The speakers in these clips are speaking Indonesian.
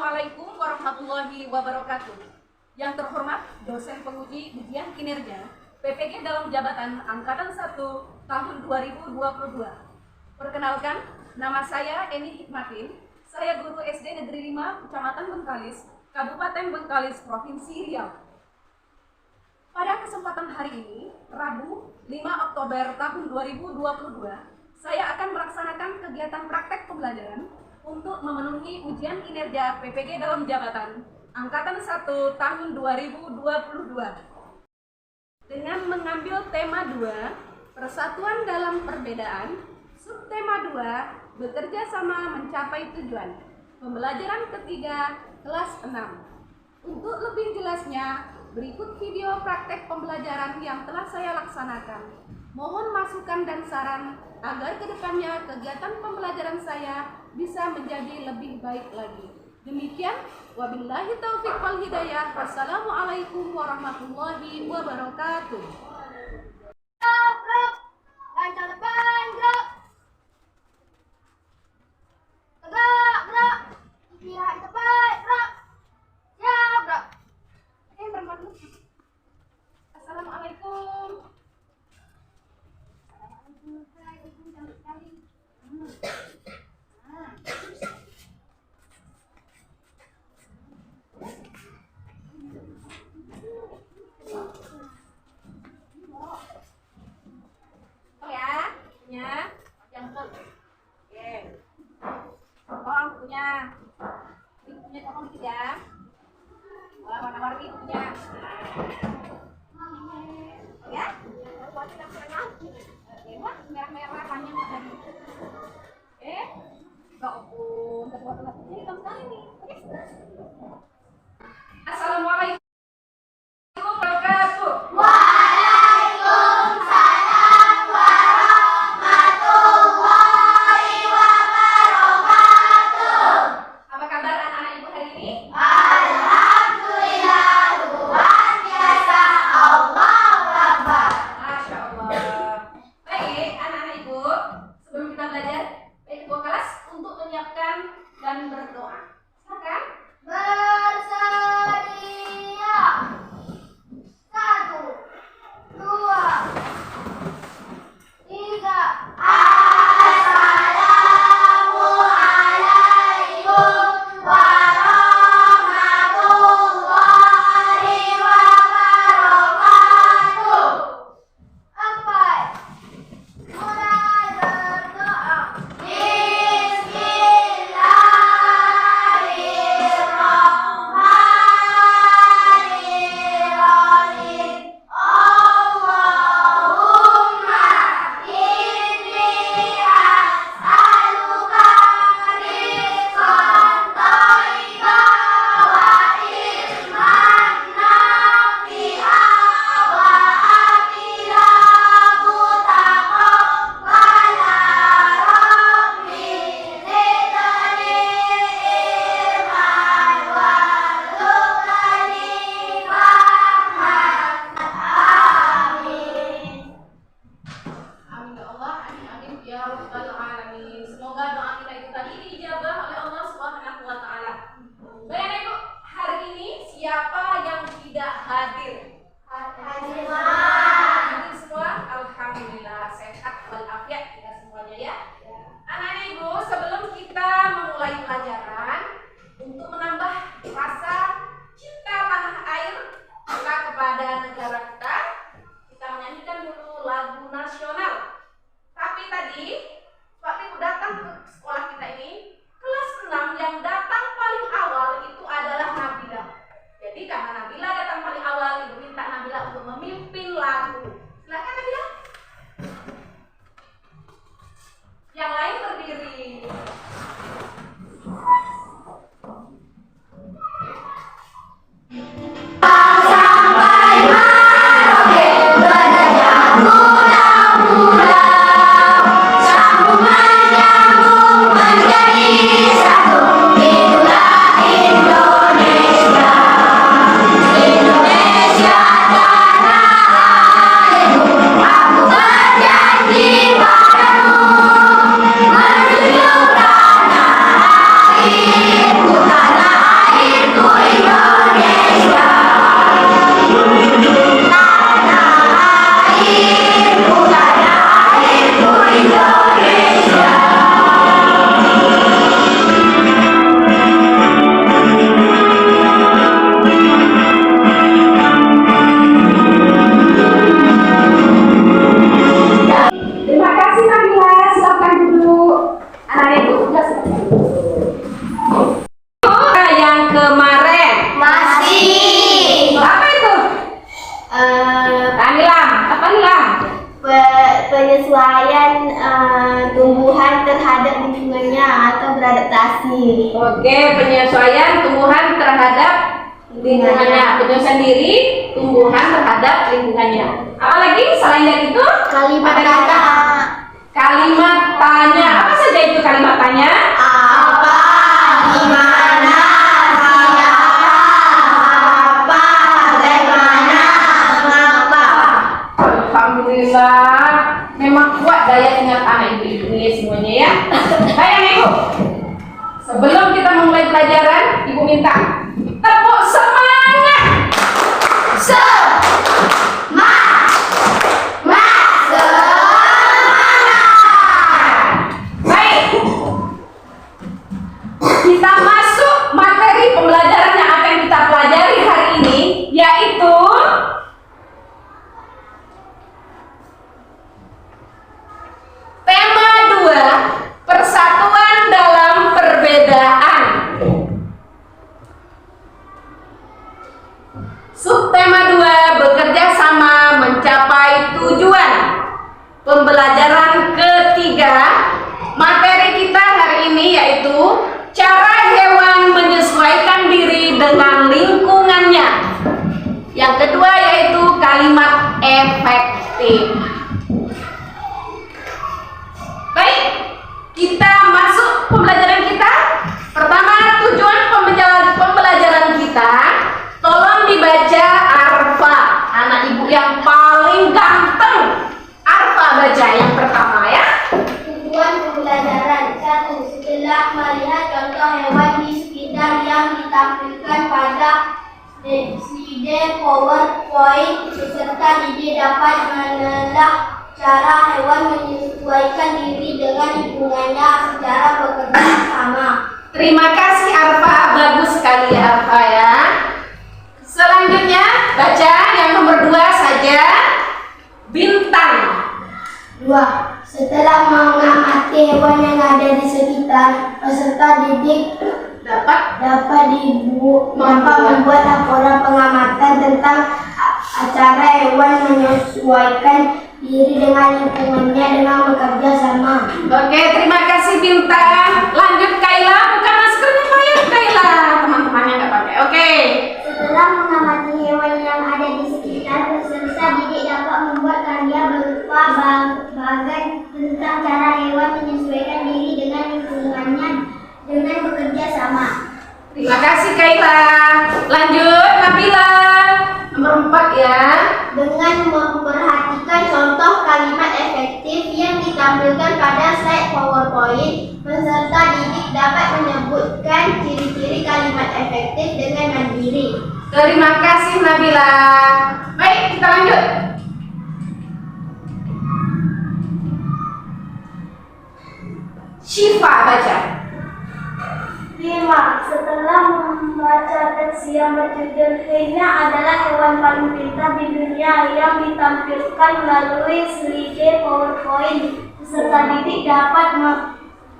Assalamualaikum warahmatullahi wabarakatuh. Yang terhormat dosen penguji ujian kinerja PPG dalam jabatan Angkatan 1 tahun 2022. Perkenalkan, nama saya Eni Hikmatin. Saya guru SD Negeri 5 Kecamatan Bengkalis, Kabupaten Bengkalis, Provinsi Riau. Pada kesempatan hari ini, Rabu 5 Oktober tahun 2022, saya akan melaksanakan kegiatan praktek pembelajaran untuk memenuhi ujian kinerja PPG dalam jabatan Angkatan 1 tahun 2022 dengan mengambil tema 2, Persatuan dalam Perbedaan, subtema 2, Bekerja sama mencapai tujuan, pembelajaran ketiga kelas 6. Untuk lebih jelasnya, berikut video praktek pembelajaran yang telah saya laksanakan. Mohon masukan dan saran agar kedepannya kegiatan pembelajaran saya bisa menjadi lebih baik lagi. Demikian, wabillahi taufiq wal hidayah. Wassalamualaikum warahmatullahi wabarakatuh. Lancar depan, gerak. Tegak, gerak. Istirahat di tempat, gerak. Siap, gerak. Perempuan dulu. Assalamualaikum. Assalamualaikum, cantik sekali. Tolong dikit ya. Wah, warna-warni punya. Ya? Wah, merah-merah panjang tadi. Ketua-ketua hitam sekali nih. Assalamualaikum warahmatullahi wabarakatuh. Waalaikumsalam warahmatullahi wabarakatuh. Apa kabar anak-anak ibu hari ini? Alhamdulillah, luar biasa. Allahu Akbar. Masya Allah. Baik, anak-anak ibu, sebelum kita belajar, baik ketua kelas untuk menyiapkan dan berdoa. Silakan. Bersedia. 1, 2, 3. Assalamualaikum warahmatullahi wabarakatuh. Sampai mulai berdoa. Bismillahirrahmanirrahim. kasih. Oke, penyesuaian tumbuhan terhadap lingkungannya. Penyesuaian diri tumbuhan terhadap lingkungannya. Apa lagi selain dari itu? Kalimat Ada kata kalimat tanya. Apa saja itu kalimat tanya? apa, di mana, siapa, apa, bagaimana, mengapa. Alhamdulillah, memang kuat daya ingat anak ibu ini semuanya ya. Baik ibu, sebelum kita memulai pelajaran, ibu minta tepuk semangat. Baik, kita masuk materi pembelajaran yang akan kita pelajari hari ini, yaitu tema 2, persatuan dalam perbedaan. Subtema 2, bekerja sama mencapai tujuan. Pembelajaran ketiga, materi kita hari ini yaitu cara hewan menyesuaikan diri dengan lingkungannya. Yang kedua yaitu kalimat efektif. Baik, kita masuk pembelajaran kita. Pertama, tujuan pembelajaran kita. Tolong dibaca Arfa. Anak ibu yang paling ganteng. Arfa baca yang pertama ya. Tujuan pembelajaran 1. Setelah melihat contoh hewan di sekitar yang ditampilkan pada slide PowerPoint, peserta didik dapat menelaah cara hewan menyesuaikan diri dengan lingkungannya secara bekerja sama. Terima kasih Arfa, bagus sekali Arfa ya. Selanjutnya baca yang nomor 2 saja. Bintang. 2. Setelah mengamati hewan yang ada di sekitar, peserta didik Dapat membuat laporan pengamatan tentang cara hewan menyesuaikan diri dengan lingkungannya dengan bekerja sama. Oke, terima kasih Bintang. Lanjut Kaila, buka maskernya Maya Kaila. Teman-temannya nggak pakai. Oke. Setelah mengamati hewan yang ada di sekitar, peserta didik dapat membuat karya berupa bagan tentang cara hewan menyesuaikan diri dengan lingkungannya dengan bekerja sama. Terima kasih Kaila. Lanjut Nabila. Nomor 4 ya. Dengan memperhatikan contoh kalimat efektif yang ditampilkan pada slide PowerPoint, peserta didik dapat menyebutkan ciri-ciri kalimat efektif dengan mandiri. Terima kasih Nabila. Baik, kita lanjut. Syifa baca. 5. Setelah membaca teks yang berjudul "Ini adalah hewan paling pintar di dunia" yang ditampilkan melalui slide PowerPoint, peserta didik dapat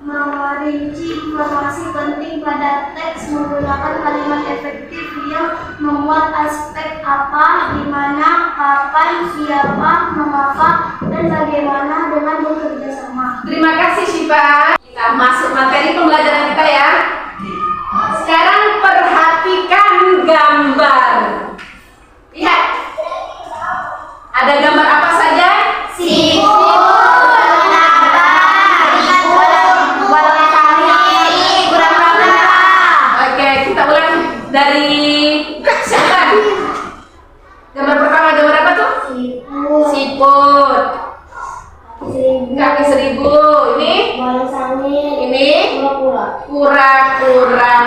merinci informasi penting pada teks menggunakan kalimat efektif yang memuat aspek apa, di mana, kapan, siapa, mengapa, dan bagaimana dengan bekerja sama. Terima kasih Syifa. Kita masuk materi pembelajaran kita ya. Sekarang perhatikan gambar. Lihat. Ada gambar apa saja? Oke, kita ulang dari siapa? Gambar pertama, gambar apa tuh? Siput. Kaki seribu. Ini? Ini? Kura-kura.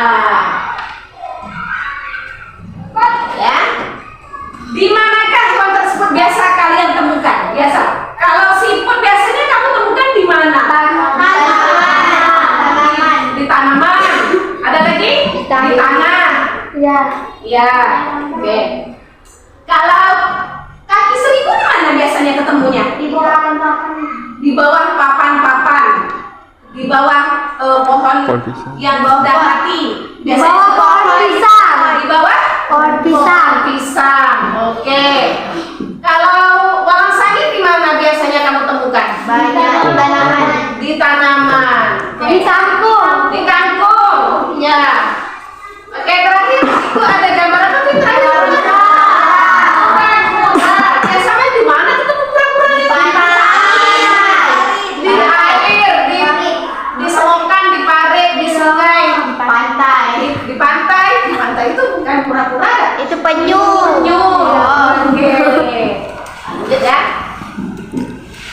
Ya. Di manakah hewan tersebut biasa kalian temukan? Biasa. Kalau siput biasanya kamu temukan di mana? Di tanaman. Ada lagi? Di tanah. Ya. Ya. Oke. Kalau kaki seribu di mana biasanya ketemunya? Di bawah papan. Di bawah papan-papan. Di bawah pohon yang bawah dan hati. Biasanya pohon pisang. Di bawah Pohon pisang. pohon pisang. Oke. Kalau walang sangit di mana biasanya kamu temukan? Banyak tanaman. Di tanaman. Oke. Di kangkung. Di kangkung. di pantai itu bukan kura-kura ya? Itu penyu. Penyu. Oke. Lanjut ya.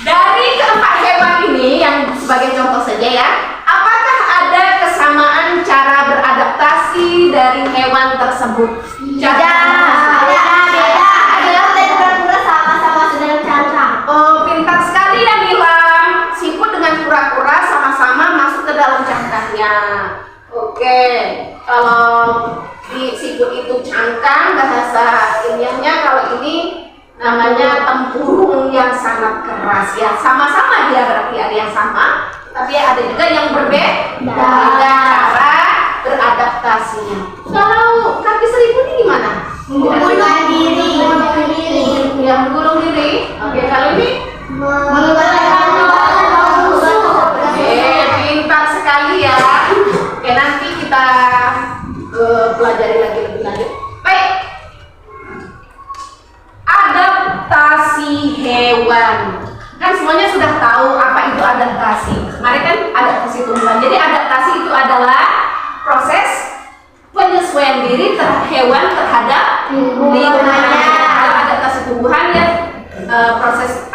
Dari keempat hewan ini yang sebagai contoh saja ya, apakah ada kesamaan cara beradaptasi dari hewan tersebut? Beda. Kura-kura sama-sama sedang cangkang. Oh, pintar sekali ya Nilam. Siput dengan kura-kura sama-sama masuk ke dalam cangkangnya. Oke, kalau di siput itu cangkang, bahasa ilmiahnya kalau ini namanya tempurung yang sangat keras ya. Sama-sama dia berarti ada yang sama, tapi ada juga yang berbeda cara beradaptasinya. Kalau kaki seribu ini gimana? Menggulung diri. Ya, menggulung diri. Oke, kalau ini pintar sekali ya. Oke, nanti kita pelajari lagi lebih lanjut. Baik. Adaptasi hewan. Kan semuanya sudah tahu apa itu adaptasi. Kemarin kan adaptasi tumbuhan. Jadi adaptasi itu adalah proses penyesuaian diri hewan terhadap lingkungannya. Kalau adaptasi tumbuhan ya proses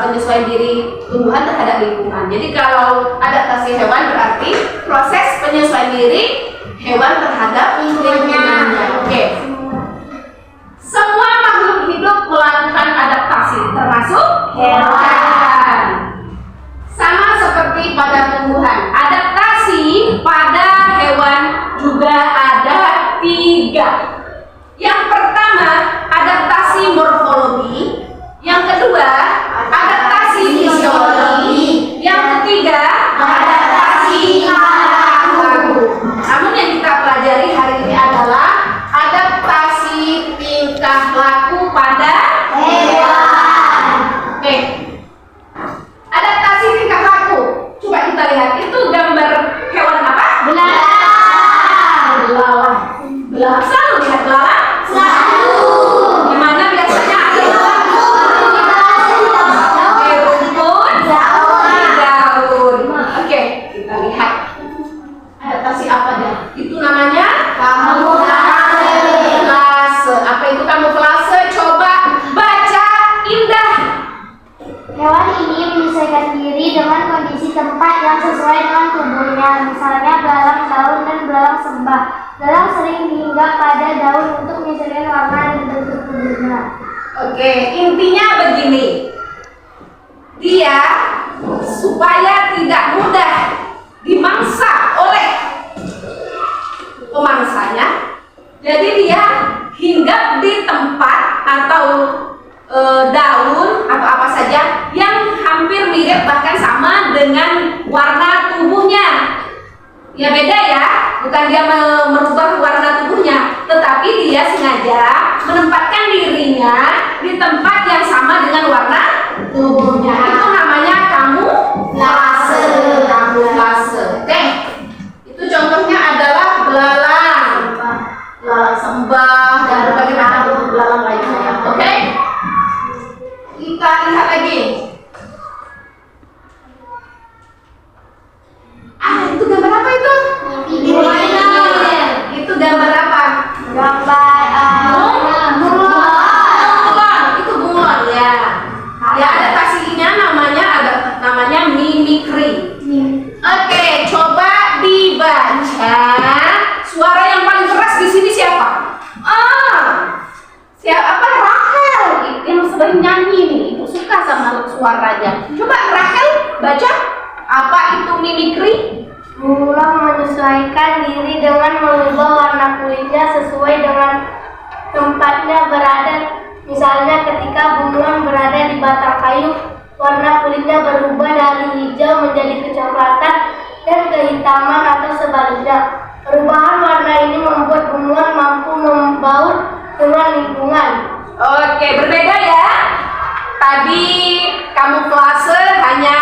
penyesuaian diri tumbuhan terhadap lingkungan. Jadi kalau adaptasi hewan berarti proses penyesuaian diri hewan terhadap lingkungannya. Oke. Semua makhluk hidup melakukan adaptasi, termasuk hewan. Sama seperti pada tumbuhan, adaptasi pada hewan juga ada 3. Yang pertama, adaptasi morfologi. Yang kedua, adaptasi fisiologi. Yang ketiga, adaptasi perilaku. Namun yang kita pelajari hari ini adalah adaptasi tingkah laku pada hewan. Oke. Adaptasi tingkah laku. Coba kita lihat, itu gambar hewan apa? Belalang. Belalang. Selalu lihat belalang? Selalu. Gimana biasanya ada kita lihat adaptasi apa dia? Itu namanya kamuflase. Apa itu kamuflase? Coba baca, Indah. Hewan ini menyesuaikan diri dengan kondisi tempat yang sesuai dengan tubuhnya. Misalnya belalang daun dan belalang sembah. Belalang sering hinggap pada daun untuk menyesuaikan warna dan bentuk tubuhnya. Oke, intinya begini. Dia supaya tidak mudah dimangsa oleh pemangsanya, jadi dia hinggap di tempat atau daun atau apa saja yang hampir mirip bahkan sama dengan warna tubuhnya. Ya beda ya, bukan dia merubah warna tubuhnya, tetapi dia sengaja menempatkan dirinya di tempat yang sama dengan warna tubuhnya. Itu namanya kamuflase. Oke. Itu contohnya adalah belalang sembah dan berbagai macam belalang lainnya. Oke. Kita lihat lagi. Itu gambar apa itu? Itu gambar apa? Bunglon. Itu bunglon ya. Ya, adaptasinya namanya mimikri. Oke, coba dibaca. Suara yang paling keras di sini siapa? Siapa? Rachel. Yang sering nyanyi nih. Ibu suka sama suaranya. Coba Rachel baca. Apa itu mimikri? Bunglon menyesuaikan diri dengan mengubah warna kulitnya sesuai dengan tempatnya berada. Misalnya ketika bunglon berada di batang kayu, warna kulitnya berubah dari hijau menjadi kecoklatan dan kehitaman atau sebaliknya. Perubahan warna ini membuat bunglon mampu membaur dengan lingkungan. Oke, berbeda ya. Tadi kamuflase hanya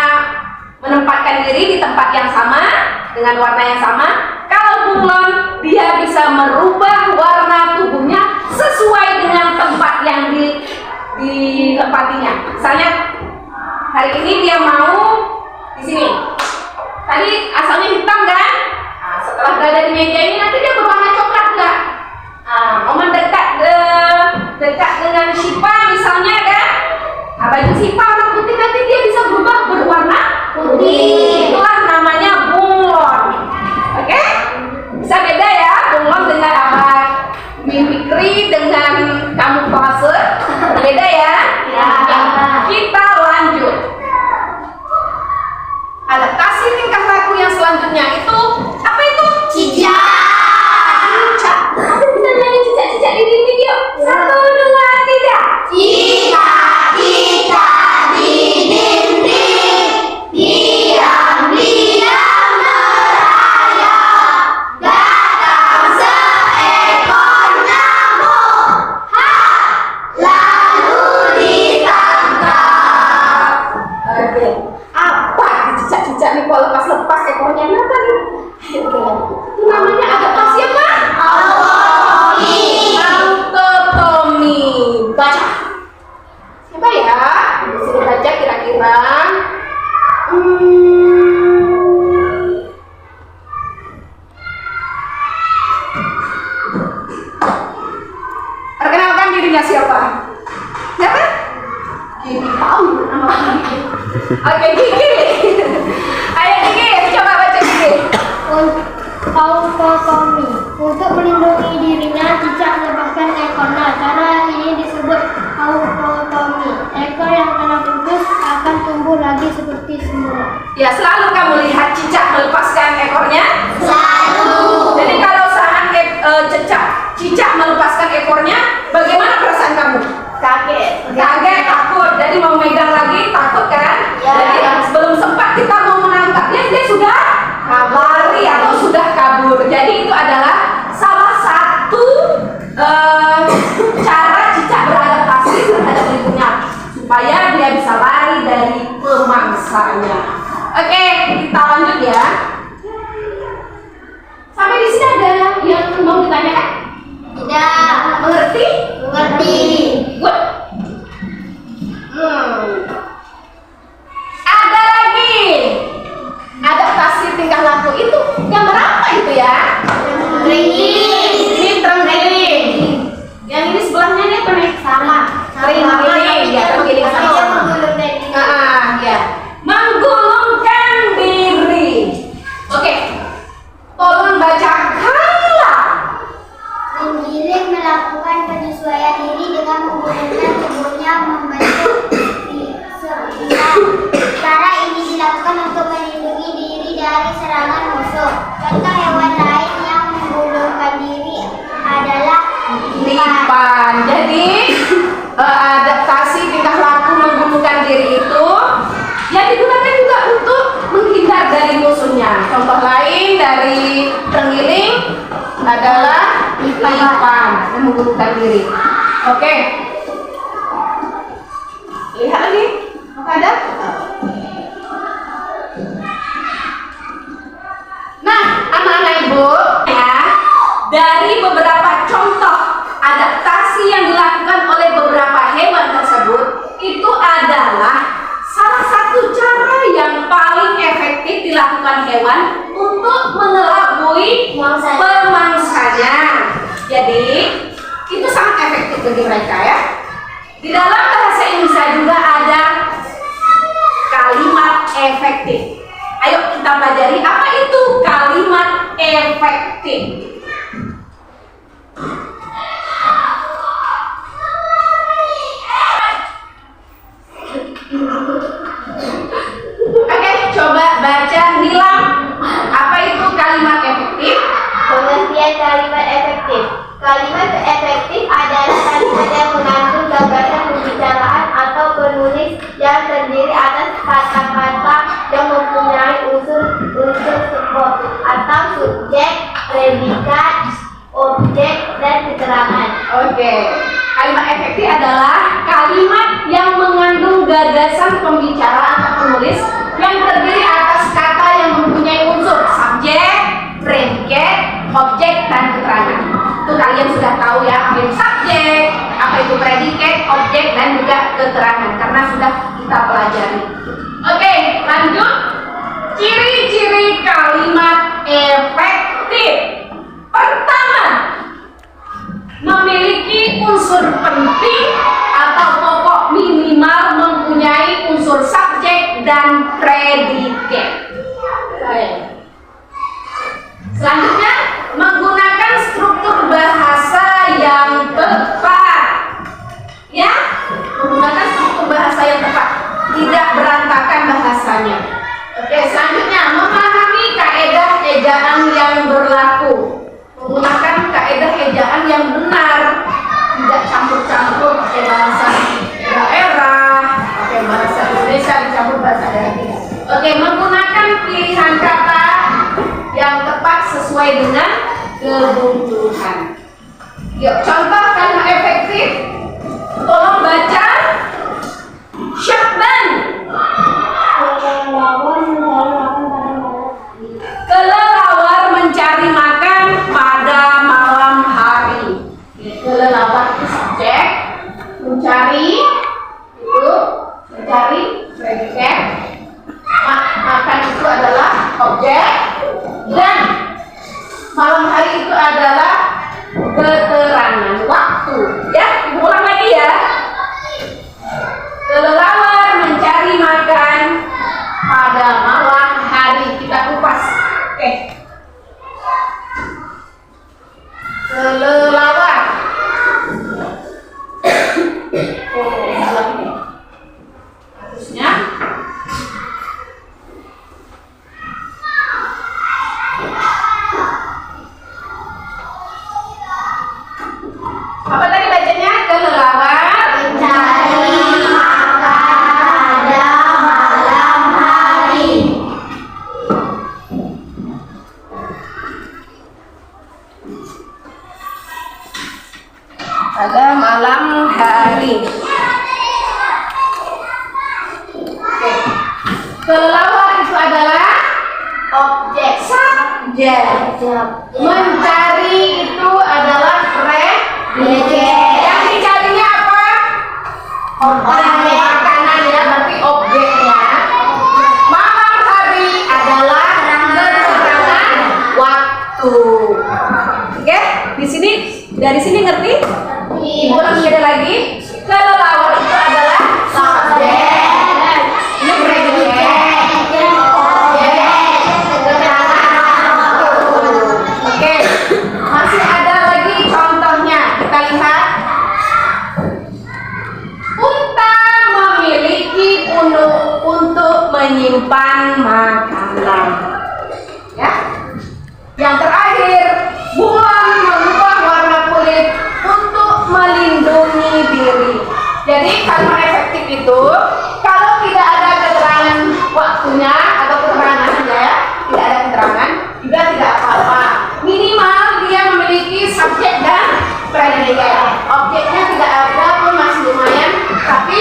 menempatkan diri di tempat yang sama dengan warna yang sama. Kalau bunglon, dia bisa merubah warna tubuhnya sesuai dengan tempat yang ditempatinya. Misalnya hari ini dia mau di sini. Tadi asalnya hitam kan? Nah, setelah berada di meja ini nanti dia berwarna dengan Shiva misalnya kan? Nah, baju Shiva warna putih nanti dia bisa berubah berwarna putih. Itulah namanya bunglon. Oke? Bisa beda ya bunglon dengan apa? Mimikri dengan kamuflase. Beda ya? Ya. Kita lanjut. Adaptasi tingkah laku yang selanjutnya itu apa itu? Cicak. Cicak. Kita bisa nyanyi cicak-cicak di dinding yuk. 1, 2, 3. Cicak, cicak di dinding, diam-diam merayap, datang seekor nyamuk, lalu ditangkap. Oke. Apa cicak-cicak nih kalau lepas-lepas ekornya apa nih? Itu namanya adaptasi apa? Autotomi. Baca. Siapa ya? Disuruh baca kira-kira. Perkenalkan dirinya siapa? Siapa? Gigi tahu nama Gigi. Oke Gigi. Ayo Gigi, coba baca Gigi. Autotomi. Untuk melindungi dirinya, cicak melepaskan ekornya. Cara ini disebut autotomi. Ekor yang telah putus akan tumbuh lagi seperti semula. Ya, selalu kamu lihat cicak melepaskan ekornya. Selalu. Jadi kalau saat cicak melepaskan ekornya, bagaimana perasaan kamu? Kaget. Kaget, takut. Jadi mau megang lagi, takut kan? Ya. Jadi sebelum sempat kita mau menangkapnya, dia sudah lari atau sudah kabur. Jadi itu adalah salah satu cara cicak beradaptasi terhadap lingkungan supaya dia bisa lari dari pemangsanya. Oke, kita lanjut ya. Sampai di sini ada yang mau ditanyakan? Tidak. Mengerti? Mengerti. Good. Ada lagi adaptasi tingkah laku itu yang berapa itu ya? Ini terenggiling. Yang ini sebelahnya ini apa nih? Sama. Terenggiling, ya terenggiling sama. Ya. Menggulungkan diri. Oke. Tolong bacakanlah. Menggiling melakukan penyesuaian diri dengan menggunakan tubuhnya membentuk serpihan. Cara ini dilakukan untuk melindungi diri dari serangan musuh. Contoh hewan lain yang menggulungkan diri adalah Lipan. Jadi adaptasi tingkah laku menggulungkan diri itu ya digunakan juga untuk menghindar dari musuhnya. Contoh lain dari terenggiling adalah lipan yang menggulungkan diri. Oke. Lihat lagi. Apa ada? Nah, anak-anak ibu ya, dari beberapa contoh adaptasi yang dilakukan oleh beberapa hewan tersebut itu adalah salah satu cara yang paling efektif dilakukan hewan untuk mengelabui pemangsanya. Jadi itu sangat efektif bagi mereka ya. Di dalam bahasa Indonesia juga ada kalimat efektif. Ayo kita pelajari apa itu kalimat efektif. Oke, coba baca Nilam. Apa itu kalimat efektif? pengertian kalimat efektif. Kalimat efektif adalah kalimat yang mengandung gagasan pembicaraan atau penulis yang terdiri atas kata-kata yang mempunyai unsur support atau subjek, predikat, objek, dan keterangan. Oke. Kalimat efektif adalah kalimat yang mengandung gagasan pembicara atau penulis yang terdiri atas kata yang mempunyai unsur subjek, predikat, objek, dan keterangan. Itu kalian sudah tahu ya, apa itu subjek, apa itu predikat, objek, dan juga keterangan karena sudah kita pelajari. Oke, lanjut. Ciri-ciri kalimat efektif. Pertama, memiliki unsur penting predikat. Baik. Selanjutnya, menggunakan struktur bahasa yang tepat. Ya, menggunakan struktur bahasa yang tepat, tidak berantakan bahasanya. Oke, selanjutnya memahami kaedah ejaan yang berlaku. Menggunakan kaedah ejaan yang benar, tidak campur-campur pakai bahasa daerah, pakai bahasa Indonesia dicampur bahasa daerah. Oke, menggunakan pilihan kata yang tepat sesuai dengan kebutuhan. Yuk, contoh kalimat efektif. Tolong baca. Syakban. Kelelawar mencari makan pada malam hari. Kelelawar itu subjek, mencari predikat, makan itu adalah objek, dan malam hari itu adalah keterangan waktu. Ya, ibu ulang lagi ya. Kelelawar mencari makan pada malam hari. Kita kupas. Oke. Kelelawar. Salah ini. Harusnya apa tadi bacanya? Kelelawar Mencari makan pada malam hari. Pada malam hari. Oke. Kelelawar itu adalah objek, subjek. Mencari itu adalah predikat. Yang dicarinya apa? Objek. Makanan ya, berarti objeknya. Malam hari adalah keterangan waktu. Oke, di sini dari sini ngerti? Ibu ulangi ada lagi. Kelelawar itu adalah subjek. Ini predikat. Objek. Keterangan waktu. Oke, masih ada lagi contohnya. Kita lihat. Unta memiliki punuk untuk menyimpan makanan. Ya. Yang terakhir, bulan mengubah warna kulit untuk melindungi diri. Jadi kalimat efektif itu kalau tidak ada keterangan waktunya atau keterangannya ya, tidak ada keterangan, juga tidak apa-apa. Minimal dia memiliki subjek dan predikat. Objeknya tidak ada pun masih lumayan, tapi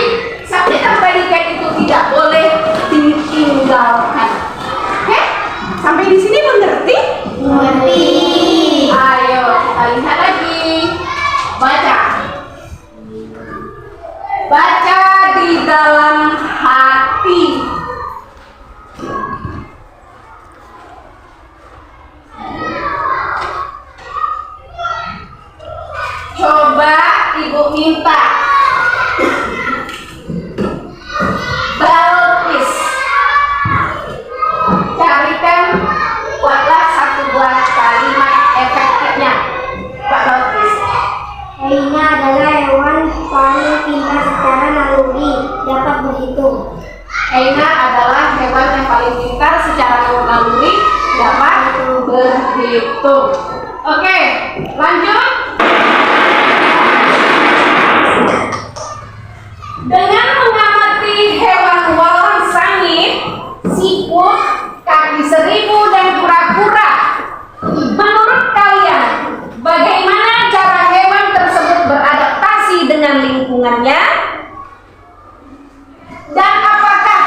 subjek dan predikat itu tidak boleh ditinggalkan. Oke? Sampai di sini mengerti? Mengerti. Ayo kita lihat lagi. Baca. Baca di dalam hati. Coba ibu minta Balkis carikan, buatlah satu buah kalimat efektifnya. Pak Balkis. Haina adalah hewan paling pintar secara naluri, dapat berhitung. Haina adalah hewan yang paling pintar secara naluri, dapat berhitung. Oke, lanjut. Dengan mengamati hewan walang sangit, siput, kaki seribu, dan kura-kura, menurut kalian bagaimana cara hewan tersebut beradaptasi dengan lingkungannya? Dan apakah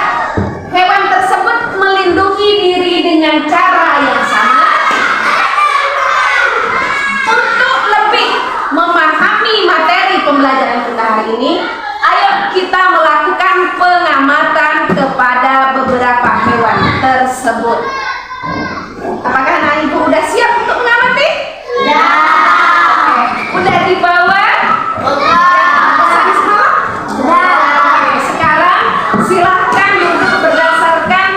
hewan tersebut melindungi diri dengan cara yang sama? Untuk lebih memahami materi pembelajaran kita hari ini, ayo kita melakukan pengamatan kepada beberapa hewan tersebut. Apakah anak ibu udah siap untuk mengamati? Ya. Oke. Udah dibawa? Pesan semua? Ya. Oke, sekarang silahkan duduk berdasarkan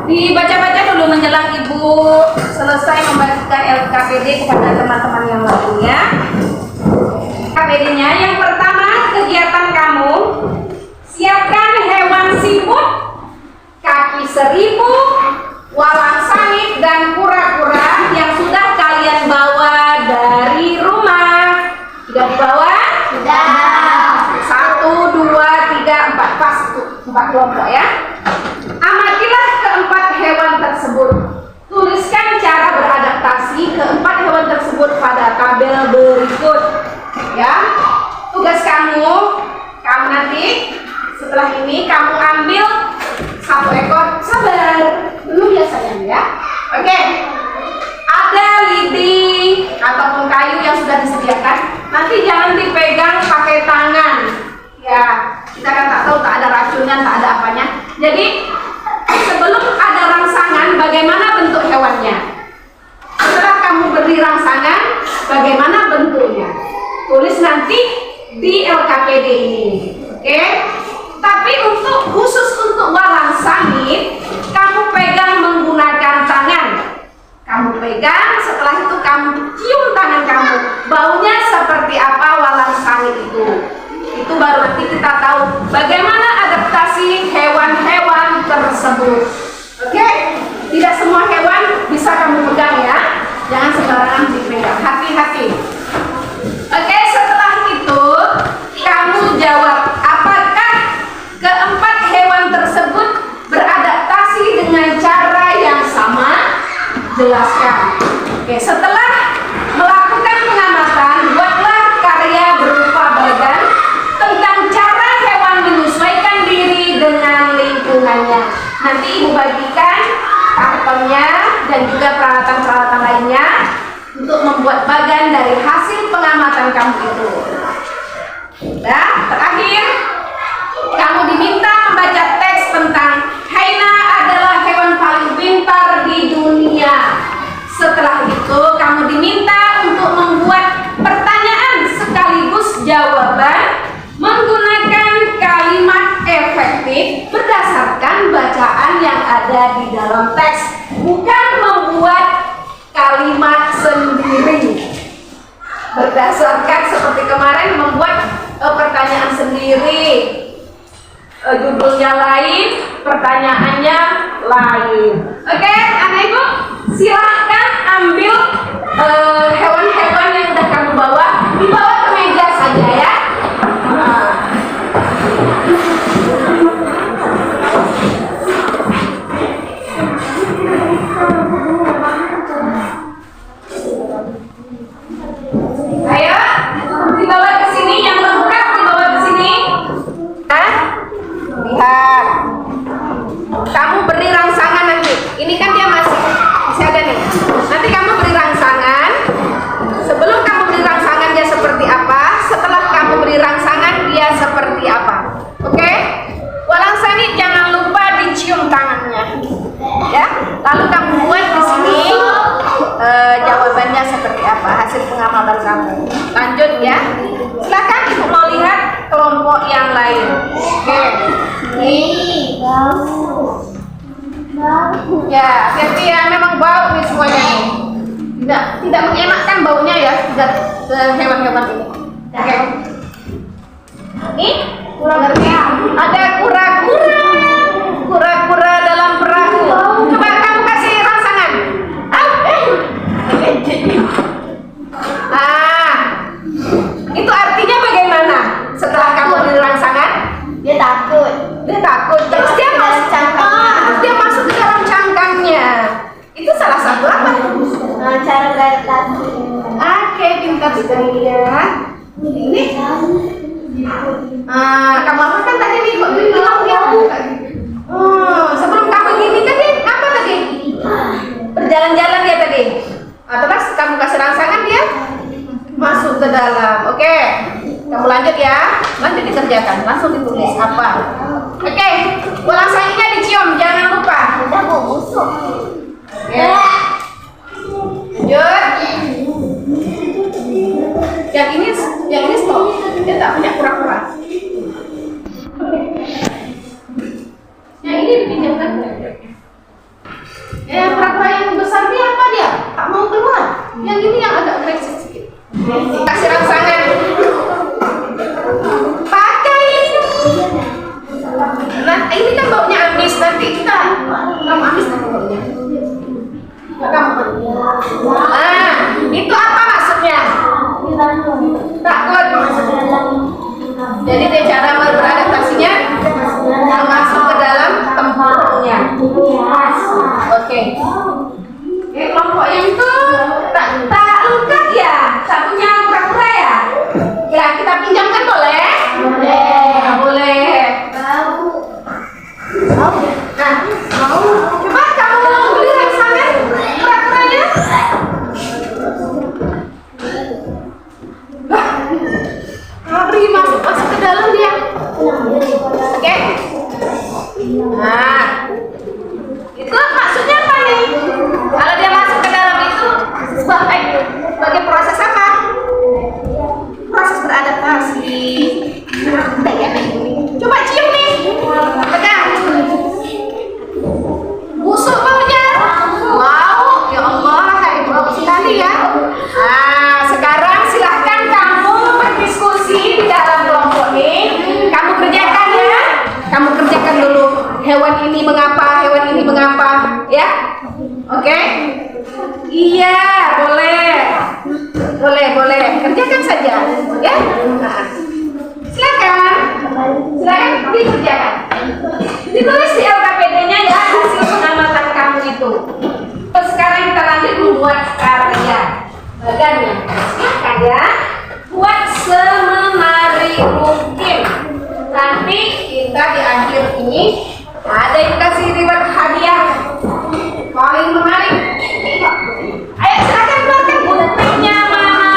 Dibaca-baca dulu menjelang Ibu selesai membagikan LKPD kepada teman-teman yang lainnya. LKPD-nya yang pertama, kegiatan kamu siapkan hewan siput, kaki seribu, walang sangit, dan kura-kura yang sudah kalian bawa dari rumah. Sudah dibawa? Sudah. 1, 2, 3, 4, pas itu 4 kelompok ya. Amatilah keempat hewan tersebut. Tuliskan cara beradaptasi keempat hewan tersebut pada tabel berikut. Ya, tugas kamu nanti setelah ini kamu ambil 1 ekor. Sabar, dulu ya sayang ya. Oke. Ada lidi ataupun kayu yang sudah disediakan. Nanti jangan dipegang pakai tangan. Ya, kita kan tak tahu, tak ada racunnya, tak ada apanya. Jadi sebelum ada rangsangan, bagaimana bentuk hewannya? Setelah kamu beri rangsangan, bagaimana bentuknya? Tulis nanti di LKPD ini, oke? Tapi khusus untuk walang sangit, kamu pegang menggunakan tangan. Kamu pegang, setelah itu kamu cium tangan kamu. Baunya seperti apa walang sangit itu? Itu baru nanti kita tahu bagaimana adaptasi hewan-hewan tersebut. Oke? Tidak semua hewan bisa kamu pegang ya. Jangan sembarangan dipegang. Hati-hati. Oke, setelah itu kamu jawab apakah keempat hewan tersebut beradaptasi dengan cara yang sama? Jelaskan. Oke, setelah melakukan pengamatan, buatlah karya berupa bagan tentang cara hewan menyesuaikan diri dengan lingkungannya. Nanti Ibu bagikan kartonnya dan juga peralatan-peralatan lainnya untuk membuat bagan dari hasil pengamatan kamu itu. Nah, terakhir kamu diminta membaca teks tentang hyena adalah hewan paling pintar di dunia. Setelah itu kamu diminta untuk membuat pertanyaan sekaligus jawaban menggunakan kalimat efektif berdasarkan bacaan yang ada di dalam teks, bukan membuat kalimat sendiri. Berdasarkan seperti kemarin membuat pertanyaan sendiri, judulnya lain, pertanyaannya lain. Oke, anak ibu silahkan ambil hewan-hewan yang sudah kamu bawa, dibawa ke meja saja ya. Ayo, dibawa ke sini, yang lengkap dibawa ke sini. Nah, lihat. Kamu beri rangsangan nanti. Ini kan dia masih ada nih. Nanti kamu beri rangsangan. Sebelum kamu beri rangsangan dia seperti apa, setelah kamu beri rangsangan dia seperti apa. Oke? Walang sangit jangan lupa dicium tangannya. Ya. Lalu kamu buat di sini jawabannya seperti apa, hasil pengamatan kamu. Lanjut ya. Silakan Ibu mau lihat kelompok yang lain. Oke. Ya, hati-hati ya, memang bau nih semuanya nih. Tidak mengenakan baunya ya, tidak hewan-hewan ini. Oke. Ini kura-kura. Ada kura-kura. Kura-kura dalam perahu. Coba kamu kasih rangsangan. Itu artinya bagaimana? Setelah kamu beri rangsangan, Dia takut. dia takut. Terus dia masuk ke dalam cangkangnya. Itu salah satu apa? Cara beradaptasi. Oke, pintar sekali ya. Ini kamu apa kan tadi nih? Kok bilang ya? Sebelum kamu gini tadi apa tadi? Berjalan-jalan dia tadi. Terus kamu kasih rangsangan dia masuk ke dalam. Oke, kamu lanjut ya. Nanti dikerjakan, langsung ditulis apa. Oke, walang sangitnya dicium, jangan lupa. Udah mau busuk. Oke. Lanjut. Yang ini stop. Dia tak punya kura-kura. Yang ini dipinjamkan. Kura-kura yang besar ini apa dia? Tak mau keluar. Yang ini yang agak agresif sedikit. Kasih rangsangan. Pakai ini. Nah, ini kan baunya amis, nanti kita kamu amis nanti baunya. Nah, itu apa maksudnya? Takut. Jadi dia cara beradaptasinya masuk ke dalam tempurungnya. Oke. Kelompok yang itu tak lengkap ya, tak punya kura-kura ya. Ya kita pinjamkan boleh? Boleh. Nah, mau? Coba kamu beli rangsangan kura-kuranya. Beri masuk ke dalam dia. Oke. Nah, itu maksudnya apa nih? Kalau dia masuk ke dalam itu sebagai proses apa? Proses beradaptasi. Coba cium nih. Pegang. Busuk baunya. Wow, ya Allah, bau sekali ya. Nah, sekarang silahkan kamu berdiskusi di dalam kelompok ini. Kamu kerjakan ya. Kamu kerjakan dulu. Hewan ini mengapa? Hewan ini mengapa? Ya? Oke? Iya, boleh. Boleh. Kerjakan saja. Ya? Nah. Silakan dikerjakan. Ditulis di LKPD-nya ya, hasil pengamatan kamu itu. Sekarang kita lanjut membuat karya. Bagannya. Silakan ya. Buat semenarik mungkin. Nanti kita di akhir ini ada yang kasih reward hadiah paling menarik. Ayo silakan keluarkan buktinya mana,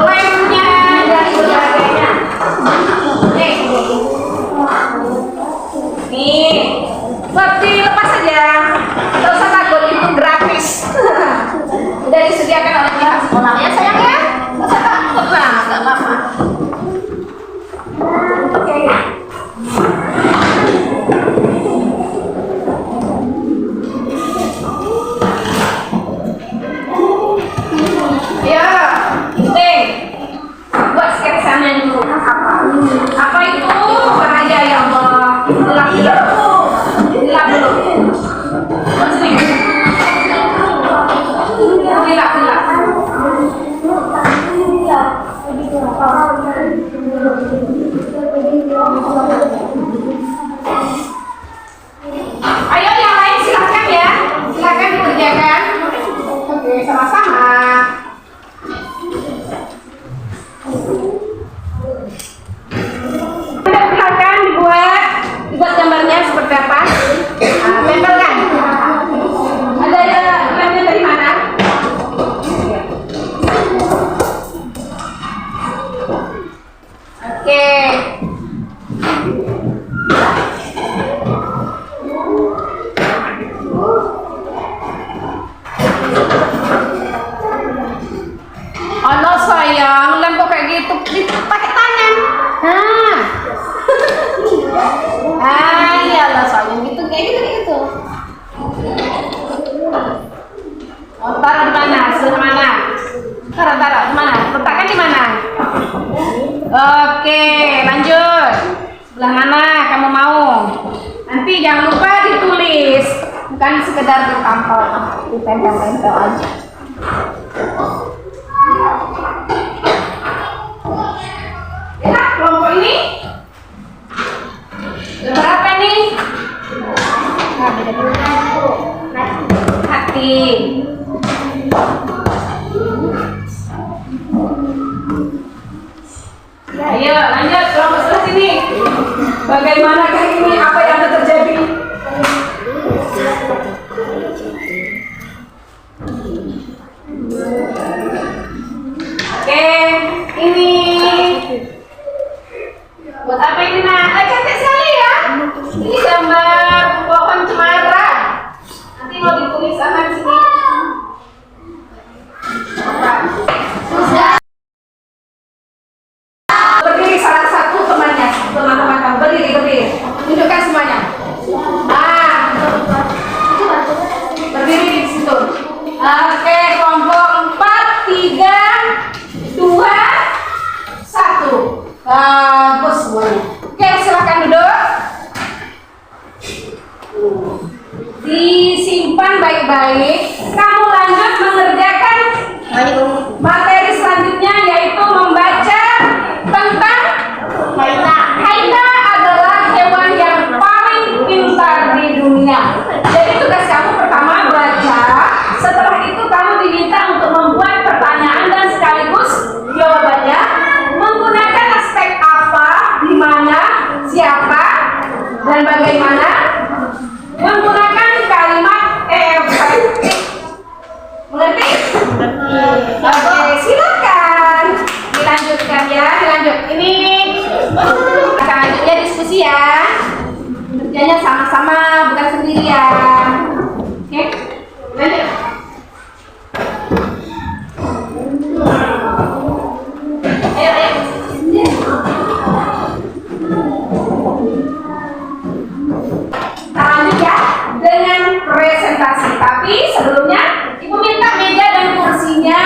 lemnya dan sebagainya. Nih, buat dilepas saja. Tidak usah takut, itu gratis. Sudah disediakan oleh pihak sekolah ya sayang ya. Tidak usah takut lah, nggak apa-apa. Oke. Ya, penting buat sketsanya dulu. Apa itu bahaya ya Allah? Dilap dulu. Buat sini. Dilap. Ayo yang lain silahkan ya. Silahkan dikerjakan. Oke, sama-sama. Silahkan dibuat gambarnya seperti apa? Tempelkan. Ada lemnya dari mana? Oke. Oh no sayang, lem kok kayak gitu, pakai tangan. Iyalah sayang, gitu kayak gitu. Oh, taruh di mana? Sebelah mana? Taruh di mana? Letakkan di mana? Oke, lanjut. Sebelah mana kamu mau? Nanti jangan lupa ditulis, bukan sekedar ditampal, ditempel-tempel aja. Ya, kelompok ini berapa nih? Hati. Ayo lanjut kelompok sebelah sini. Bagaimanakah ini? Apa yang akan terjadi? Disimpan baik-baik. Kamu lanjut mengerjakan materi selanjutnya, yaitu membaca tentang Haida. Haida adalah hewan yang paling pintar di dunia. Jadi tugas kamu pertama baca. Setelah itu kamu diminta untuk membuat pertanyaan dan sekaligus jawabannya menggunakan aspek apa, di mana, siapa, dan bagaimana. Menggunakan kalimat efektif. Mengerti? Oke, silakan dilanjutkan ya, dilanjut. Ini akan lanjut ya diskusi ya. Kerjanya sama-sama, bukan sendirian. Oke, lanjut. Ayo, ayo. Lanjut ya dengan presentasi. Tapi sebelumnya ibu minta meja dan kursinya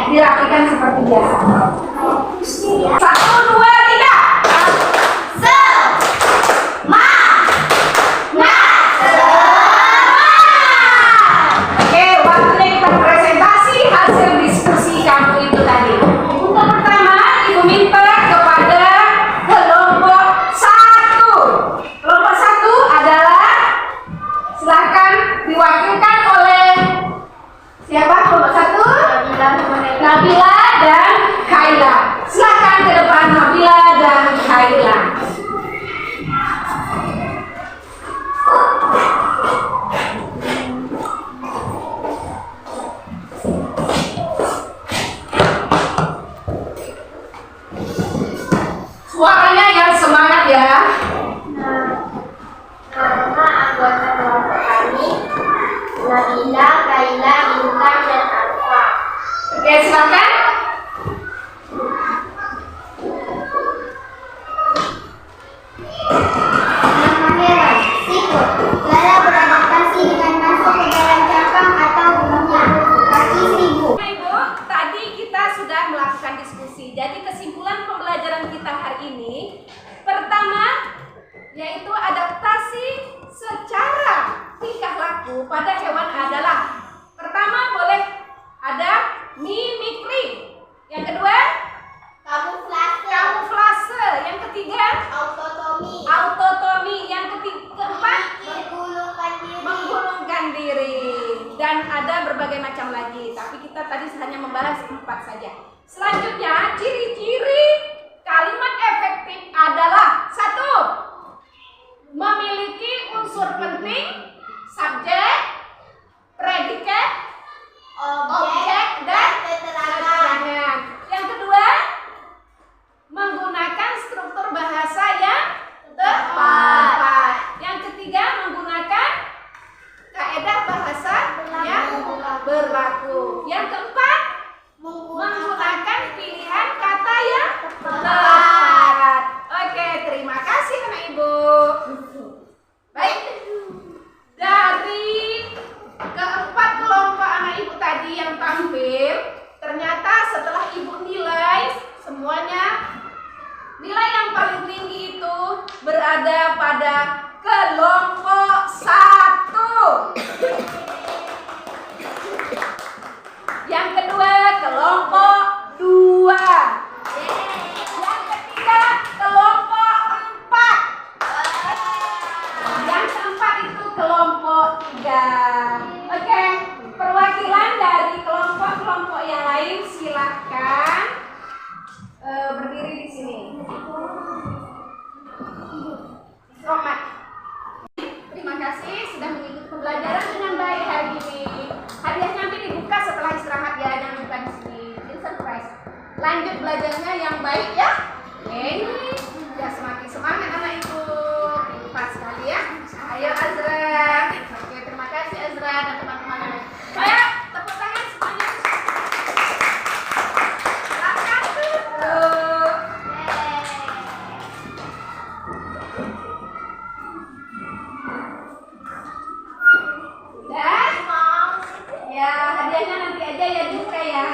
dirapikan seperti biasa. 1, 2, 3. Oke, waktunya kita presentasi hasil diskusi kamu itu tadi. Untuk pertama, ibu minta kepada kelompok 1. Kelompok 1 adalah, silakan diwakilkan oleh siapa? Kelompok 1? Nabila dan Khaila. Silakan ke depan Nabila dan Khaila. Suaranya yang semangat ya. Nama anggota kelompok kami Nabila, Khaila, Bintang, dan Alfa. Oke, silakan. Nama hewan sikut. Lala beradaptasi dengan masuk ke dalam cangkang atau bulunya. Kaki 1000. Ibu, tadi kita sudah melakukan diskusi. Jadi kesimpulan pembelajaran kita hari ini, pertama yaitu adaptasi secara tingkah laku pada hewan adalah, pertama boleh ada mimikri, yang kedua kamuflase, yang ketiga autotomi, yang keempat menggulungkan diri, dan ada berbagai macam lagi. Tapi kita tadi hanya membahas 4 saja. Selanjutnya, ciri-ciri kalimat efektif adalah 1. Memiliki unsur penting, subjek, predikat, objek, dan keterangan. Yang kedua, menggunakan struktur bahasa yang tepat. Yang ketiga, menggunakan kaedah bahasa yang berlaku. Yang keempat, menggunakan pilihan kata yang tepat. Oke, terima kasih anak ibu. Baik, dari keempat kelompok anak ibu tadi yang tampil, ternyata setelah ibu nilai semuanya, nilai yang paling tinggi itu berada pada kelompok 1. Yang kedua kelompok 2. Yang ketiga kelompok 4. Yang keempat itu kelompok 3. Oke, perwakilan dari kelompok-kelompok yang lain silakan berdiri di sini. Selamat. Terima kasih sudah mengikuti pembelajaran dengan baik hari ini. Hadiahnya nanti dibuka setelah istirahat ya, jangan lupa di sini. Ini surprise. Lanjut belajarnya yang baik ya. Oke, ya semakin semangat anak ibu. Pas sekali ya. Ayo Azra. Oke, terima kasih Azra dan teman-teman lain. Ayo tepuk tangan semuanya. Silakan duduk. Dan ya hadiahnya nanti aja ya dibuka ya.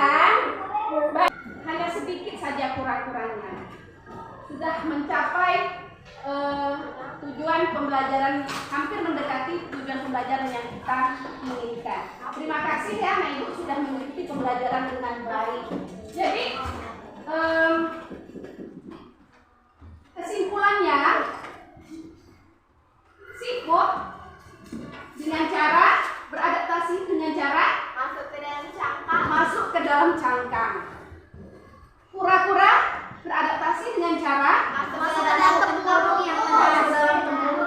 Baik, hanya sedikit saja kurang-kurangnya. Sudah mencapai tujuan pembelajaran. pembelajaran hampir mendekati tujuan pembelajaran yang kita inginkan. Terima kasih ya Anak Ibu sudah mengikuti pembelajaran dengan baik. Jadi kesimpulannya, sibuk dengan cara beradaptasi dengan cara masuk ke dalam cangkang. Kura-kura beradaptasi dengan cara Masuk ke dalam tempurung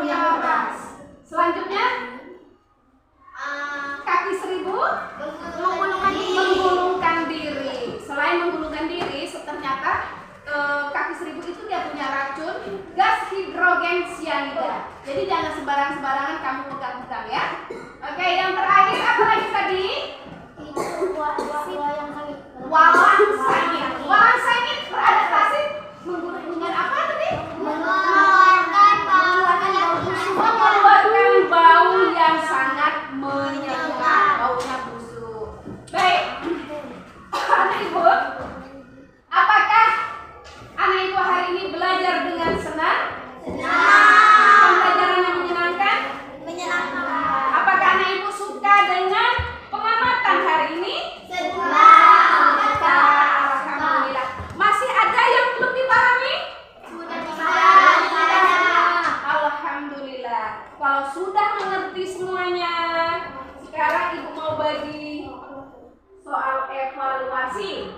yang keras. Selanjutnya, kaki seribu menggulungkan diri. Selain menggulungkan diri, ternyata kaki seribu itu dia punya racun gas hidrogen sianida. Jadi jangan sembarangan kamu pegang-pegang ya. Oke, yang terakhir apa lagi tadi? Walang sangit beradaptasi dengan apa tadi? Mengeluarkan bau yang sangat menyengat, baunya busuk. Baik, Anak Ibu, apakah Anak Ibu hari ini belajar dengan senang? Pembelajaran yang menyenangkan? Apakah Anak Ibu suka dengan pengamatan hari ini? Alhamdulillah. Masih ada yang belum dipahami? Alhamdulillah. Kalau sudah mengerti semuanya, sekarang Ibu mau bagi soal evaluasi.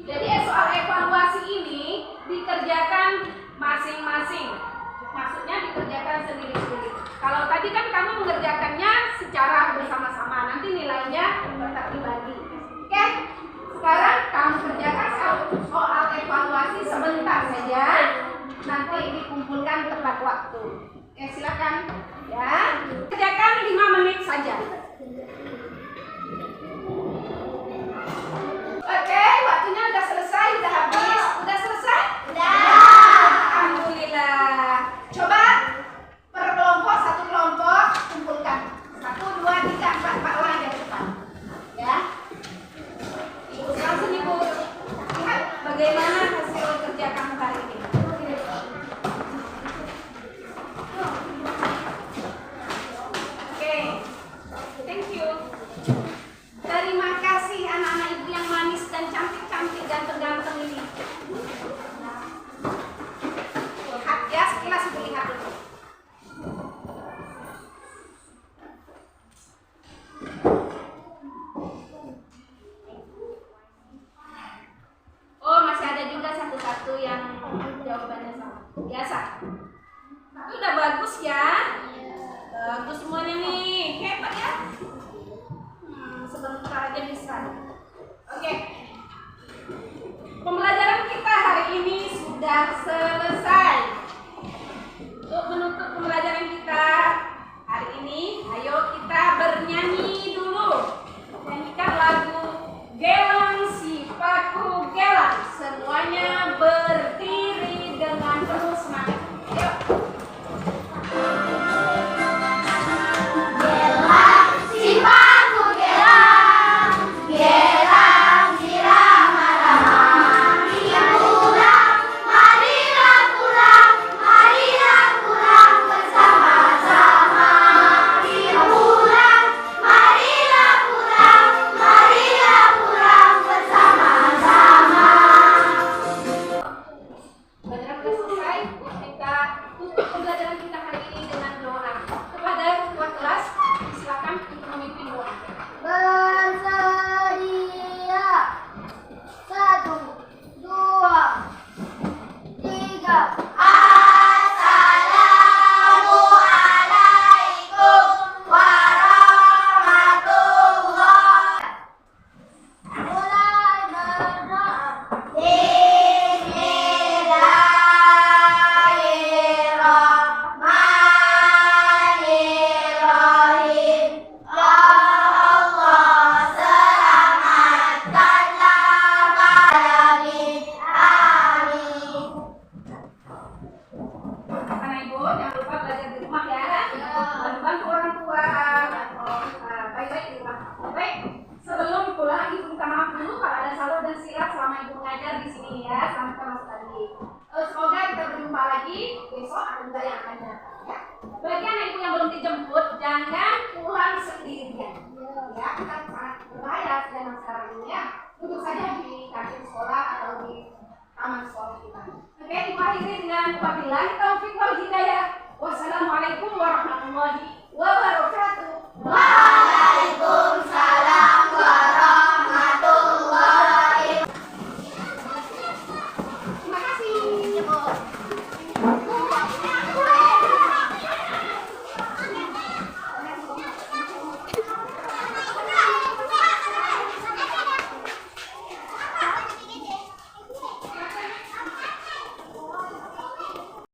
Jadi soal evaluasi ini dikerjakan masing-masing. Maksudnya dikerjakan sendiri-sendiri. Kalau tadi kan kamu mengerjakannya secara bersama-sama, nanti nilainya tetap dibagi. Oke? Sekarang kamu kerjakan soal evaluasi sebentar saja. Nanti dikumpulkan tepat waktu. Oke, silakan ya. Kerjakan 5 menit saja. Oke, waktunya udah selesai, udah habis. Udah selesai? Alhamdulillah. Coba per kelompok, satu kelompok kumpulkan. 1, 2, 3, 4, 4 orang aja ke depan. Ya. Ibu langsung Ibu lihat bagaimana hasil kerja kamu hari ini. Oke. Thank you. Terima kasih anak-anak Ibu yang manis dan cantik-cantik dan ganteng ini. Lihat ya, sekilas Ibu lihat dulu. Oh, masih ada juga satu-satu yang jawabannya sama. Biasa. Tapi udah bagus ya. Bagus semuanya nih. Hebat ya. Sebentar aja bisa. Oke. Pembelajaran kita hari ini sudah selesai. Untuk menutup pembelajaran kita hari ini, ayo kita bernyanyi dulu. Nyanyikan lagu Gelang Si Paku Gelang. Semuanya berdiri dengan penuh semangat. Ayo. Semoga kita berjumpa lagi besok atau enggak yang akan datang ya. dijemput, jangan pulang sendirian. Ya, kan sangat berbahaya zaman sekarang ini ya. Duduk saja di kantin sekolah atau di taman sekolah kita. Oke, Ibu akhiri dengan wabillahi taufiq wal hidayah. Wassalamualaikum warahmatullahi wabarakatuh.